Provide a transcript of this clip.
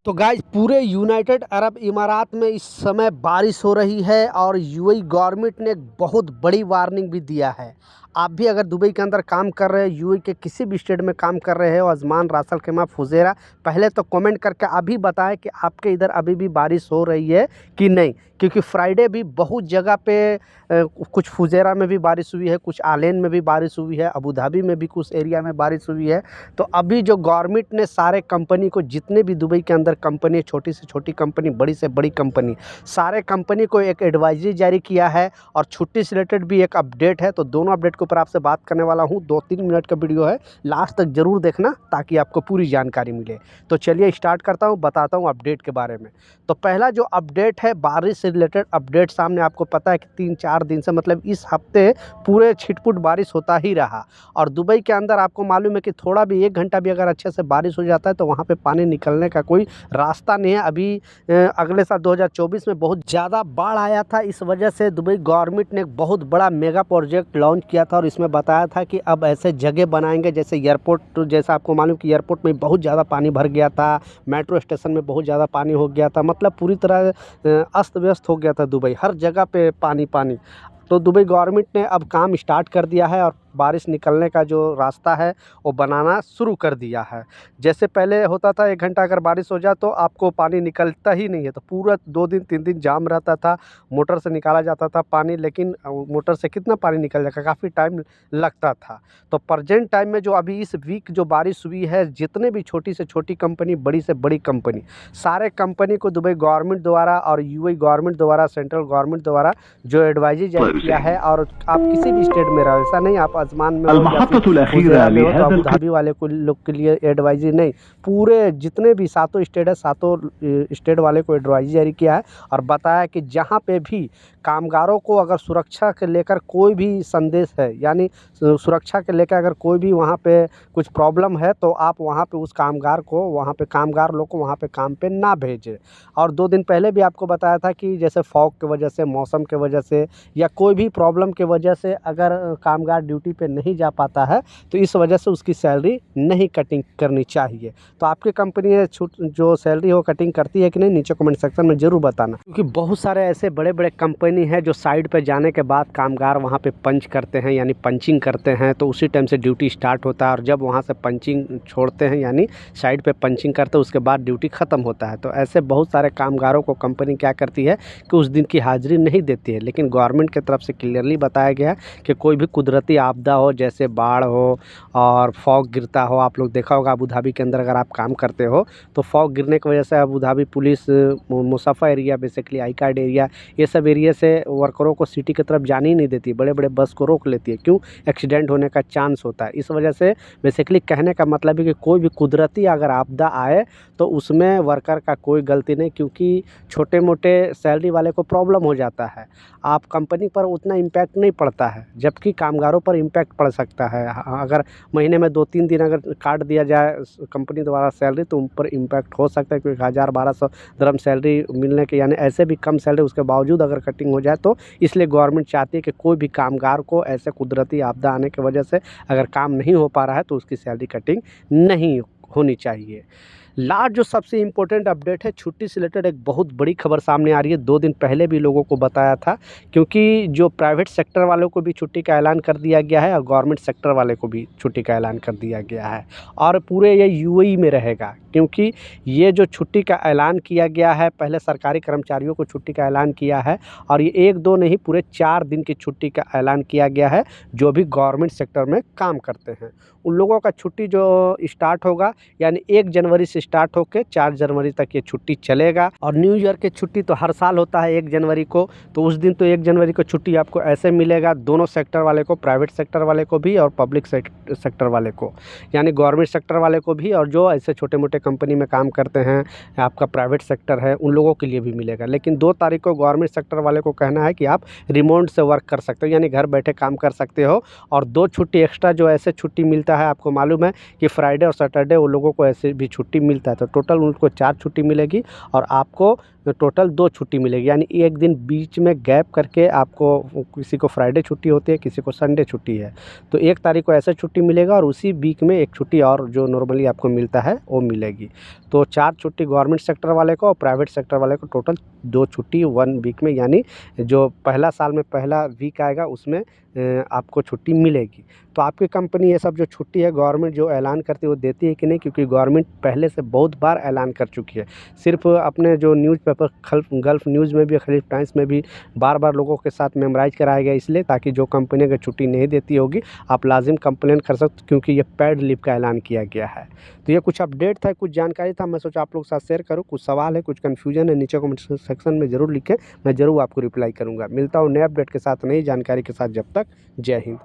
तो गाइस पूरे United Arab इमारात में इस समय बारिश हो रही है और यूएई गवर्नमेंट ने एक बहुत बड़ी वार्निंग भी दिया है। आप भी अगर दुबई के अंदर काम कर रहे हैं, यूएई के किसी भी स्टेट में काम कर रहे हो, अजमान, रास अल खैमा, फुजेरा, पहले तो कमेंट करके अभी बताएं कि आपके इधर अभी भी बारिश हो रही है कि नहीं। क्योंकि फ्राइडे भी बहुत जगह पे कुछ फुजेरा में भी बारिश हुई है, कुछ आलेन में भी बारिश हुई है, अबू धाबी में भी कुछ एरिया में बारिश हुई है। तो अभी जो गवर्नमेंट ने सारे कंपनी को, जितने भी दुबई के अंदर कंपनी, छोटी से छोटी कंपनी, बड़ी से बड़ी कंपनी, सारे कंपनी को एक एडवाइजरी जारी किया है और छुट्टी से रिलेटेड भी एक अपडेट है। तो दोनों अपडेट के ऊपर आपसे बात करने वाला हूँ। 2-3 मिनट का वीडियो है, लास्ट तक ज़रूर देखना ताकि आपको पूरी जानकारी मिले। तो चलिए स्टार्ट करता हूँ, बताता हूँ अपडेट के बारे में। तो पहला जो अपडेट है, बारिश से रिलेटेड अपडेट सामने आपको पता है कि 3-4 दिन से, मतलब इस हफ्ते पूरे छिटपुट बारिश होता ही रहा। और दुबई के अंदर आपको मालूम है कि थोड़ा भी 1 घंटा भी अगर अच्छे से बारिश हो जाता है तो वहाँ पे पानी निकलने का कोई रास्ता नहीं है। अभी अगले साल 2024 में बहुत ज़्यादा बाढ़ आया था। इस वजह से दुबई गवर्नमेंट ने एक बहुत बड़ा मेगा प्रोजेक्ट लॉन्च किया था और इसमें बताया था कि अब ऐसे जगह बनाएंगे जैसे एयरपोर्ट, जैसा आपको मालूम कि एयरपोर्ट में बहुत ज़्यादा पानी भर गया था, मेट्रो स्टेशन में बहुत ज़्यादा पानी हो गया था, मतलब पूरी तरह अस्त व्यस्त हो गया था दुबई, हर जगह पे पानी पानी। तो दुबई गवर्नमेंट ने अब काम स्टार्ट कर दिया है और बारिश निकलने का जो रास्ता है वो बनाना शुरू कर दिया है। जैसे पहले होता था 1 घंटा अगर बारिश हो जाए तो आपको पानी निकलता ही नहीं है, तो पूरा 2 दिन 3 दिन जाम रहता था, मोटर से निकाला जाता था पानी, लेकिन मोटर से कितना पानी निकल जाएगा, काफ़ी टाइम लगता था। तो प्रेजेंट टाइम में जो अभी इस वीक जो बारिश हुई है, जितने भी छोटी से छोटी कंपनी, बड़ी से बड़ी कंपनी, सारे कंपनी को दुबई गवर्नमेंट द्वारा और यूएई गवर्नमेंट द्वारा, सेंट्रल गवर्नमेंट द्वारा जो एडवाइजरी जारी किया है। और आप किसी भी स्टेट में रहो, ऐसा नहीं आप अजमान में हो या फिर फुजेरा में हो तो अबू धाबी वाले को लोग के लिए एडवाइजरी नहीं, पूरे जितने भी 7 स्टेट है, 7 स्टेट वाले को एडवाइजरी जारी किया है और बताया कि जहाँ पे भी कामगारों को अगर सुरक्षा के लेकर कोई भी संदेश है, यानी सुरक्षा के लेकर अगर कोई भी वहाँ पे कुछ प्रॉब्लम है तो आप वहाँ पे उस कामगार को, वहाँ पे कामगार लोग को वहाँ पे काम पे ना भेजें। और 2 दिन पहले भी आपको बताया था कि जैसे फॉग की वजह से, मौसम की वजह से या कोई भी प्रॉब्लम की वजह से अगर कामगार ड्यूटी पे नहीं जा पाता है तो इस वजह से उसकी सैलरी नहीं कटिंग करनी चाहिए। तो आपकी कंपनी छूट जो सैलरी हो कटिंग करती है कि नहीं, नीचे कमेंट सेक्शन में ज़रूर बताना। क्योंकि बहुत सारे ऐसे बड़े बड़े कंपनी हैं जो साइड पे जाने के बाद कामगार वहाँ पे पंच करते हैं, यानी पंचिंग करते हैं, तो उसी टाइम से ड्यूटी स्टार्ट होता है और जब वहाँ से पंचिंग छोड़ते हैं, यानी साइड पे पंचिंग करते हैं, उसके बाद ड्यूटी ख़त्म होता है। तो ऐसे बहुत सारे कामगारों को कंपनी क्या करती है कि उस दिन की हाज़िरी नहीं देती है। लेकिन गवर्नमेंट की तरफ से क्लियरली बताया गया है कि कोई भी कुदरती आपदा हो, जैसे बाढ़ हो और फॉग गिरता हो, आप लोग देखा होगा अबू धाबी के अंदर अगर आप काम करते हो तो फॉग गिरने की वजह से Abu Dhabi police, Mussafah area, basically I card area, ये सब एरिया से वर्करों को सिटी की तरफ जाने ही नहीं देती, बड़े बड़े बस को रोक लेती है। क्यों? एक्सीडेंट होने का चांस होता है। इस वजह से बेसिकली कहने का मतलब है कि कोई भी कुदरती अगर आपदा आए तो उसमें वर्कर का कोई गलती नहीं, क्योंकि छोटे मोटे सैलरी वाले को प्रॉब्लम हो जाता है, आप कंपनी पर उतना इम्पैक्ट नहीं पड़ता है, जबकि कामगारों पर इम्पैक्ट पड़ सकता है। अगर महीने में 2-3 दिन अगर काट दिया जाए कंपनी द्वारा सैलरी तो उन पर इम्पैक्ट हो सकता है, क्योंकि 1000-1200 दिरहम सैलरी मिलने के, यानी ऐसे भी कम सैलरी उसके बावजूद अगर कटिंग हो जाए, तो इसलिए गवर्नमेंट चाहती है कि कोई भी कामगार को ऐसे कुदरती आपदा आने की वजह से अगर काम नहीं हो पा रहा है तो उसकी सैलरी कटिंग नहीं होनी चाहिए। लास्ट जो सबसे इम्पोर्टेंट अपडेट है, छुट्टी से रिलेटेड एक बहुत बड़ी खबर सामने आ रही है। 2 दिन पहले भी लोगों को बताया था, क्योंकि जो प्राइवेट सेक्टर वालों को भी छुट्टी का ऐलान कर दिया गया है और गवर्नमेंट सेक्टर वाले को भी छुट्टी का ऐलान कर दिया गया है। और पूरे ये यूएई में रहेगा, क्योंकि ये जो छुट्टी का ऐलान किया गया है, पहले सरकारी कर्मचारियों को छुट्टी का ऐलान किया है और ये 1-2 नहीं, पूरे 4 दिन की छुट्टी का ऐलान किया गया है। जो भी गवर्नमेंट सेक्टर में काम करते हैं उन लोगों का छुट्टी जो स्टार्ट होगा, यानी 1 जनवरी से स्टार्ट होकर 4 जनवरी तक ये छुट्टी चलेगा। और न्यू ईयर की छुट्टी तो हर साल होता है 1 जनवरी को, तो उस दिन तो 1 जनवरी को छुट्टी आपको ऐसे मिलेगा, दोनों सेक्टर वाले को, प्राइवेट सेक्टर वाले को भी और पब्लिक सेक्टर वाले को, यानी गवर्नमेंट सेक्टर वाले को भी और जो ऐसे छोटे मोटे कंपनी में काम करते हैं, आपका प्राइवेट सेक्टर है, उन लोगों के लिए भी मिलेगा। लेकिन 2 तारीख को गवर्नमेंट सेक्टर वाले को कहना है कि आप रिमोट से वर्क कर सकते हो, यानी घर बैठे काम कर सकते हो। और 2 छुट्टी एक्स्ट्रा जो ऐसे छुट्टी मिलता है, आपको मालूम है कि फ्राइडे और सैटरडे उन लोगों को ऐसे भी छुट्टी मिलता है, तो टोटल उनको 4 छुट्टी मिलेगी और आपको टोटल 2 छुट्टी मिलेगी, यानी एक दिन बीच में गैप करके आपको, किसी को फ्राइडे छुट्टी होती है, किसी को संडे छुट्टी है, तो 1 तारीख को ऐसा छुट्टी मिलेगा और उसी वीक में 1 छुट्टी और जो नॉर्मली आपको मिलता है वो मिलेगी। तो 4 छुट्टी गवर्नमेंट सेक्टर वाले को और प्राइवेट सेक्टर वाले को टोटल 2 छुट्टी 1 वीक में, यानी जो पहला साल में पहला वीक आएगा उसमें आपको छुट्टी मिलेगी। तो आपकी कंपनी ये सब जो छुट्टी है गवर्नमेंट जो ऐलान करती है वो देती है कि नहीं, क्योंकि गवर्नमेंट पहले से बहुत बार ऐलान कर चुकी है। सिर्फ अपने जो न्यूज़पेपर गल्फ़ न्यूज़ में भी, खलीफ टाइम्स में भी बार-बार लोगों के साथ मेमोराइज़ कराया गया, इसलिए ताकि जो कंपनी अगर छुट्टी नहीं देती होगी आप लाज़िम कंप्लेंट कर सकते हो, क्योंकि ये पेड लीव का ऐलान किया गया है। तो ये कुछ अपडेट था, कुछ जानकारी था, मैं सोचा आप लोग के साथ शेयर करूँ। कुछ सवाल है, कुछ कन्फ्यूज़न है, नीचे कमेंट सेक्शन में ज़रूर लिखें, मैं ज़रूर आपको रिप्लाई करूँगा। मिलता हूँ नए अपडेट के साथ, नई जानकारी के साथ, जब तक जय हिंद।